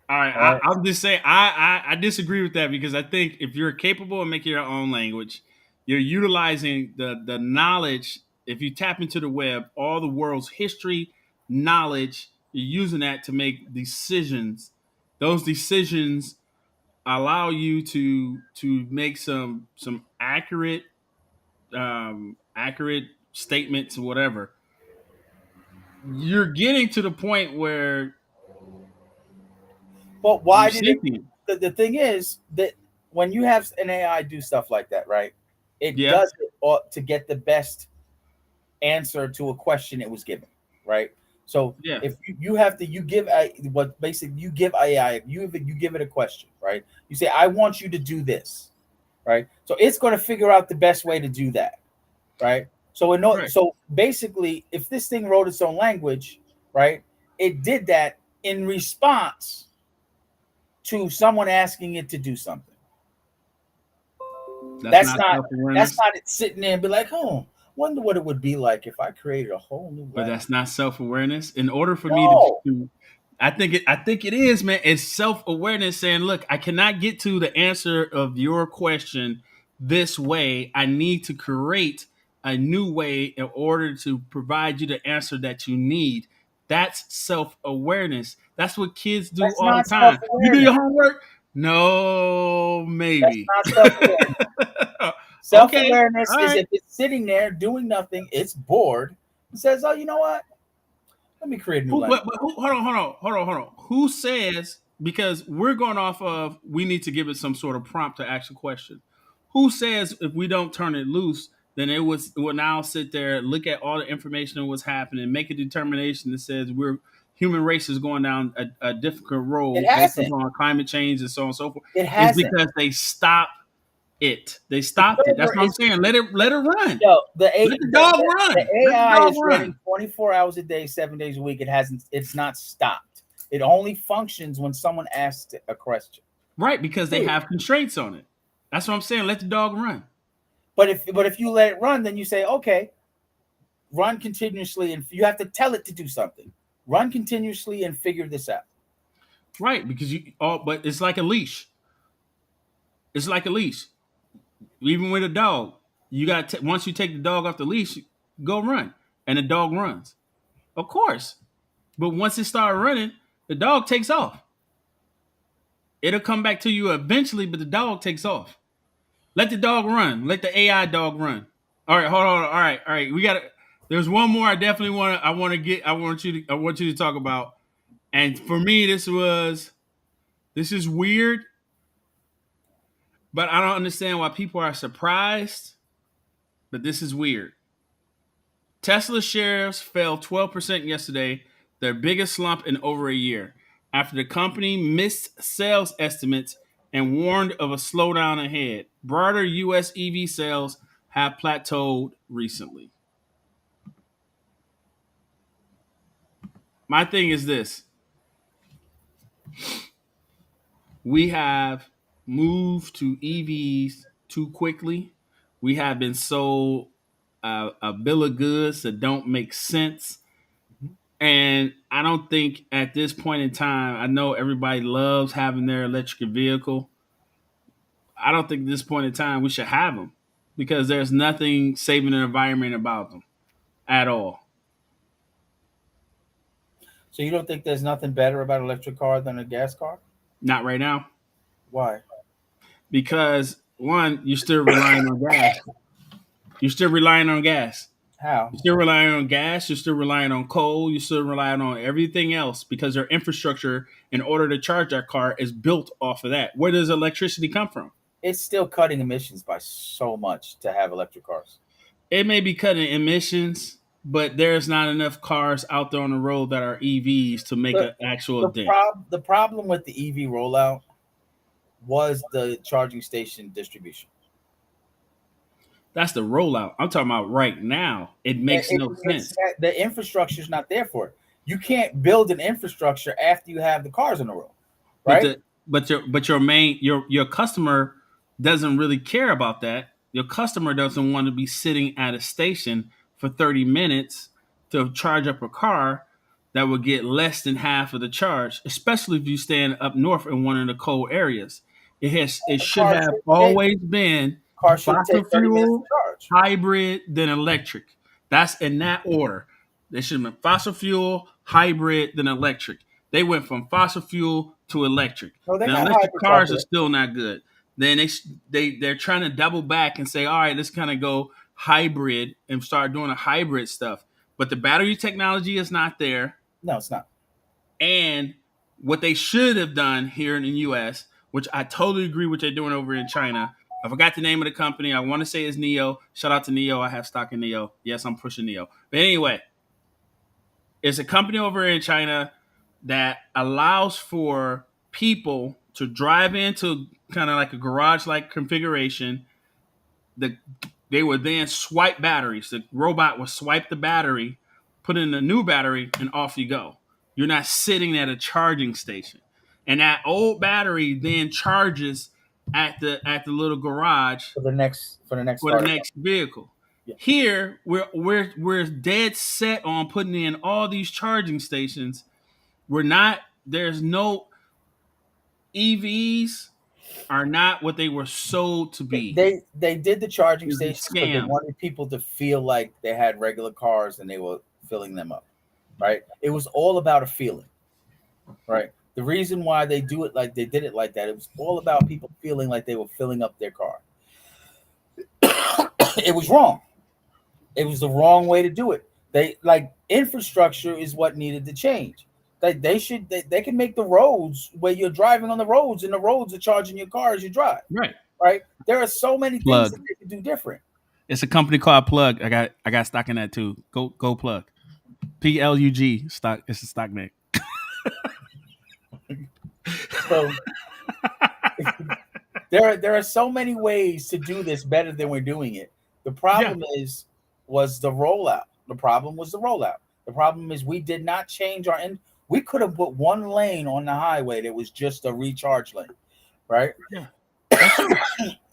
All right. right? I'll just say I disagree with that because I think if you're capable of making your own language, you're utilizing the knowledge. If you tap into the web, all the world's history, knowledge, you're using that to make decisions. Those decisions allow you to make some accurate statements or whatever. You're getting to the point where But you're why did it? sentient. The thing is that when you have an AI do stuff like that, right? It Yeah, does it to get the best answer to a question it was given, right? So yeah, if you have to you give a what basically you give AI you give it a question, right? You say I want you to do this, right? So it's going to figure out the best way to do that, right? right. So basically, if this thing wrote its own language, right, it did that in response to someone asking it to do something. That's That's not not self that's awareness, not it sitting there and be like, oh, wonder what it would be like if I created a whole new but language. that's not self awareness. In order for me No, to I think it is, man. It's self awareness saying, look, I cannot get to the answer of your question this way. I need to create a new way in order to provide you the answer that you need. That's self awareness. That's what kids do that's all the not time. You do self-awareness. your homework? No, That's maybe. not self-awareness. Okay. Self-awareness All is right. if it's sitting there doing nothing, it's bored, and says, oh, you know what? Let me create a new Who, language. but who, hold on. Who says, because we're going off of, we need to give it some sort of prompt to ask a question. Who says if we don't turn it loose, then it will now sit there, look at all the information of what's happening, make a determination that says we're human race is going down a different It road based hasn't. upon climate change and so on and so forth. It It's hasn't. because they stop it. They The stopped it. That's server what I'm is saying. Let it run. yo, Let the dog the run. Let the AI dog is running run. 24 hours a day, 7 days a week. It's not stopped. It only functions when someone asks a question. Right, because they Period. have constraints on it. That's what I'm saying. Let the dog run. But if you let it run, then you say, okay, run continuously, and you have to tell it to do something. Run continuously and figure this out. Right, because but it's like a leash. It's like a leash. Even with a dog, you got once you take the dog off the leash, go run, and the dog runs. Of course, but once it starts running, the dog takes off. It'll come back to you eventually, but the dog takes off. Let the dog run. Let the AI dog run. All right, hold on. All right. We got to. There's one more I definitely want to. I want to get. I want you to talk about. And for me, this is weird, but I don't understand why people are surprised. But this is weird. Tesla shares fell 12% yesterday, their biggest slump in over a year, after the company missed sales estimates and warned of a slowdown ahead. Broader U.S. EV sales have plateaued recently. My thing is this: we have moved to EVs too quickly. We have been sold a bill of goods that don't make sense. Mhm. And I don't think at this point in time, I know everybody loves having their electric vehicle. I don't think at this point in time we should have them because there's nothing saving the environment about them at all. So you don't think there's nothing better about an electric car than a gas car? Not right now Why? because one, you're still relying on gas. You're still relying on gas. How? You're still relying on gas. You're still relying on coal. You're still relying on everything else because their infrastructure, in order to charge that car, is built off of that. Where does electricity come from? It's still cutting emissions by so much to have electric cars. It may be cutting emissions, but there's not enough cars out there on the road that are EVs to make The an actual dent. the problem with the EV rollout was the charging station distribution. That's the rollout. I'm talking about right now. It makes no sense. The infrastructure is not there for it. You can't build an infrastructure after you have the cars on the road, But right? your customer doesn't really care about that. Your customer doesn't want to be sitting at a station for 30 minutes to charge up a car that will get less than half of the charge, especially if you stand up north in one of the cold areas. It A should car have should take always been car should fossil take 30 minutes to fuel, charge. hybrid, then electric. That's in that order. They should have been fossil fuel, hybrid, then electric. They went from fossil fuel to electric. No, they Now, got electric hybrid cars cars are today. still not good. Then they're trying to double back and say, all right, let's kind of go hybrid and start doing a hybrid stuff. But the battery technology is not there. No, it's not. And what they should have done here in the US, which I totally agree with what they're doing over in China. I forgot the name of the company. I want to say it's Neo. Shout out to Neo. I have stock in Neo. Yes, I'm pushing Neo. But anyway, it's a company over in China that allows for people to drive into kind of like a garage like configuration. The, they would then swipe batteries. The robot would swipe the battery, put in a new battery, and off you go. You're not sitting at a charging station. And that old battery then charges at the little garage For the next for the starter. next vehicle. Yeah. Here, we're dead set on putting in all these charging stations. We're not. There's no EVs are not what they were sold to be. They did the charging It's a stations because they scam. wanted people to feel like they had regular cars and they were filling them up. Right? It was all about a feeling. Right? The reason why they did it like that, it was all about people feeling like they were filling up their car. It was wrong. It was the wrong way to do it. Infrastructure is what needed to change. They can make the roads where you're driving on the roads and the roads are charging your car as you drive. Right. Right? There are so many things Plug. that they can do different. It's a company called Plug. I got stock in that too. Go Plug. PLUG stock. It's a stock name. So there are so many ways to do this better than we're doing it. The problem was the rollout. The problem was the rollout. The problem is we did not change our end. We could have put one lane on the highway that was just a recharge lane, right? Yeah.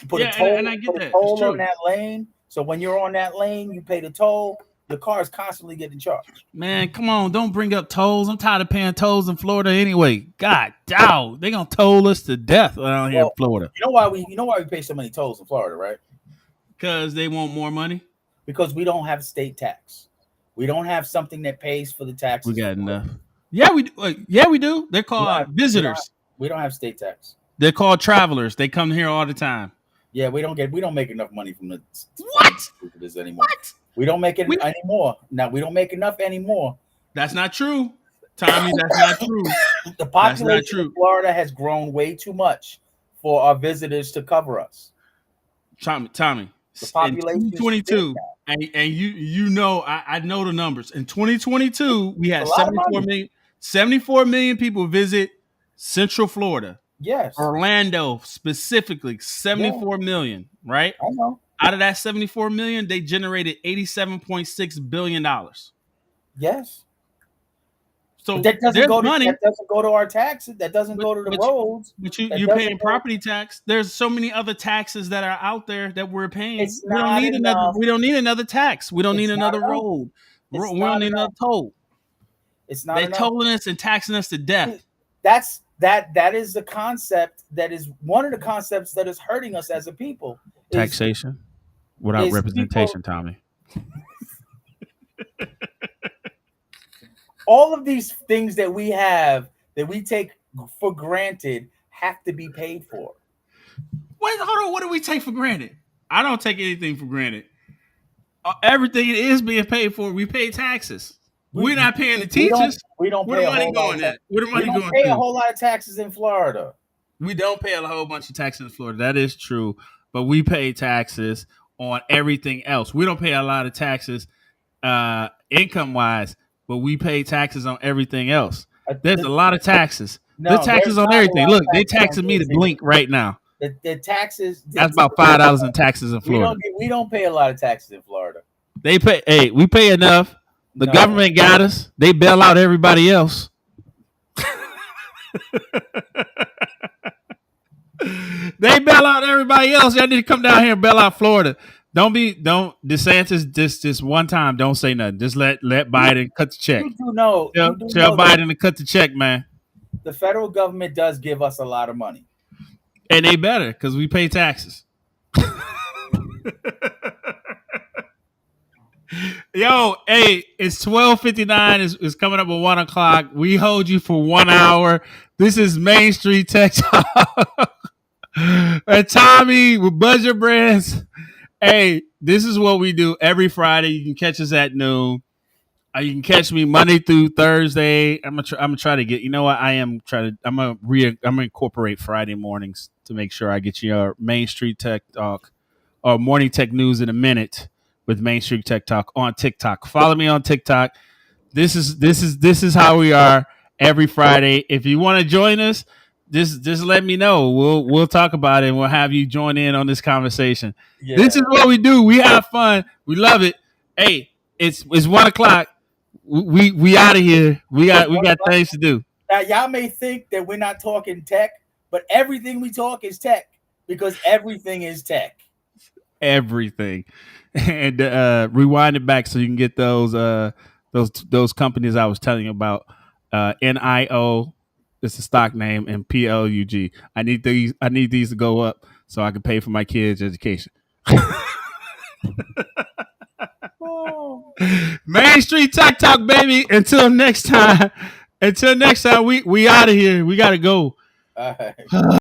Put Yeah, a toll, and I get put a that. It's toll true. on that lane. So when you're on that lane, you pay the toll. The car is constantly getting charged. Man, come on, don't bring up tolls. I'm tired of paying tolls in Florida anyway. God, dog, they gonna toll us to death around here in Florida You know why we pay so many tolls in Florida, right? because they want more money. Because we don't have state tax. We don't have something that pays for the taxes. We got enough. Yeah, we do. Yeah, we do. They're called visitors. We don't have state tax. They're called travelers. They come here all the time. Yeah, we don't make enough money from the What? visitors anymore. What? We don't make it anymore. Now we don't make enough anymore. That's not true, Tommy. That's not true. The population of Florida has grown way too much for our visitors to cover us. Tommy. The population in 2022, and you know I know the numbers. In 2022, we It's a had lot of money. 74 million people visit Central Florida, Yes. Orlando specifically, Yeah. 74 million. Right I know. out of that 74 million, they generated 87.6 billion dollars. Yes. But So there's money, that doesn't go to our taxes. That doesn't but go to the but roads. but you That you're doesn't paying go. property tax. There's so many other taxes that are out there that we're paying. It's not enough. We don't need another tax. We don't need It's not another enough. road. It's We don't not need another enough. toll. It's not They enough. tolling us and taxing us to See, death. that is the concept, that is one of the concepts that is hurting us as a people, is Taxation without is people, representation, Tommy. all of these things that we have, that we take for granted, have to be paid for. Wait, hold on. What do we take for granted? I don't take anything for granted. Everything is being paid for. We pay taxes. We We're not paying the we don't teachers. we don't Where pay the a money whole lot of going tax. at? Where the We money don't going pay a to? whole lot of taxes in Florida. We don't pay a whole bunch of taxes in Florida. That is true. But we pay taxes on everything else. We don't pay a lot of taxes income wise, but we pay taxes on everything else. There's a lot of taxes. There's No, there's taxes on not a everything. lot of Look, they taxes on taxing me to this here. blink right now. The taxes. That's about $5 in taxes in Florida. We don't pay a lot of taxes in Florida. They pay. Hey, we pay enough. The No, government got us. They bail out everybody else. They bail out everybody else. Y'all need to come down here and bail out Florida. Don't DeSantis just one time. Don't say nothing. Just let Biden cut the check. you do Tell know that Biden to cut the check, man. the federal government does give us a lot of money. And they better because we pay taxes. Yo, hey, it's 12:59. It's coming up at 1 o'clock. We hold you for 1 hour. This is Main Street Tech Talk. And Tommy with Budget Brands. Hey, this is what we do every Friday. You can catch us at noon. You can catch me Monday through Thursday. I'm gonna try to get. You know what? I'm gonna incorporate Friday mornings to make sure I get your Main Street Tech Talk or Morning Tech News in a minute with Main Street Tech Talk on TikTok. Follow me on TikTok. This is how we are every Friday. If you want to join us, just let me know. We'll talk about it and we'll have you join in on this conversation. Yeah. This is what we do. We have fun. We love it. Hey, it's 1 o'clock. We out of here. We got things to do. Now, y'all may think that we're not talking tech, but everything we talk is tech, because everything is tech. Everything. And rewind it back so you can get those companies I was telling you about. NIO, it's a stock name, and PLUG. I need these to go up so I can pay for my kids' education. Main Street Tech Talk, baby. Until next time, we out of here. We gotta go. All right.